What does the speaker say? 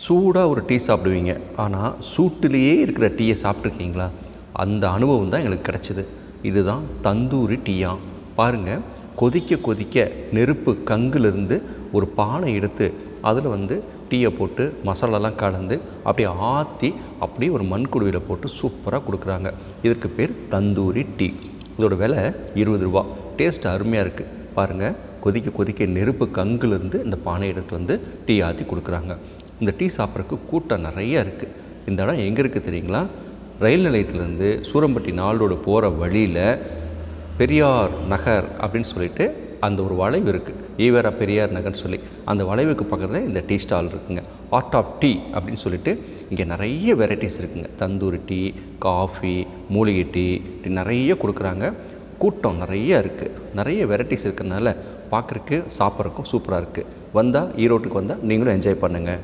சூடாக ஒரு டீ சாப்பிடுவீங்க. ஆனால் சூட்டிலேயே இருக்கிற டீயை சாப்பிட்ருக்கீங்களா? அந்த அனுபவம் தான் எங்களுக்கு கிடச்சிது. இதுதான் தந்தூரி டீயாம். பாருங்கள், கொதிக்க கொதிக்க நெருப்பு கங்குலேருந்து ஒரு பானை எடுத்து அதில் டீயை போட்டு மசாலாலாம் கலந்து அப்படியே ஆற்றி அப்படியே ஒரு மண் குடுவையில் போட்டு சூப்பராக கொடுக்குறாங்க. இதற்கு பேர் தந்தூரி டீ. இதோட விலை 20 ரூபா. டேஸ்ட் அருமையாக இருக்குது. பாருங்கள், கொதிக்க கொதிக்க நெருப்பு கங்குலேருந்து இந்த பானை எடுத்து டீ ஆற்றி கொடுக்குறாங்க. இந்த டீ சாப்பிட்றதுக்கு கூட்டம் நிறையா இருக்குது. இந்த இடம் எங்கே இருக்குது தெரியுங்களா? ரயில் நிலையத்திலேருந்து சூரம்பட்டி நாளோடு போகிற வழியில் பெரியார் நகர் அப்படின்னு சொல்லிட்டு அந்த ஒரு வளைவு இருக்குது. ஈவேரா பெரியார் நகர்னு சொல்லி அந்த வளைவுக்கு பக்கத்தில் இந்த டீ ஸ்டால் இருக்குங்க. ஆர்ட் ஆஃப் டீ அப்படின்னு சொல்லிட்டு இங்கே நிறைய வெரைட்டிஸ் இருக்குங்க. தந்தூரி டீ, காஃபி, மூலிகை டீ இப்படி நிறைய கொடுக்குறாங்க. கூட்டம் நிறைய இருக்குது. நிறைய வெரைட்டிஸ் இருக்கிறதுனால பார்க்குறக்கு சாப்பிட்றக்கும் சூப்பராக இருக்குது. ஈரோட்டுக்கு வந்தால் நீங்களும் என்ஜாய் பண்ணுங்கள்.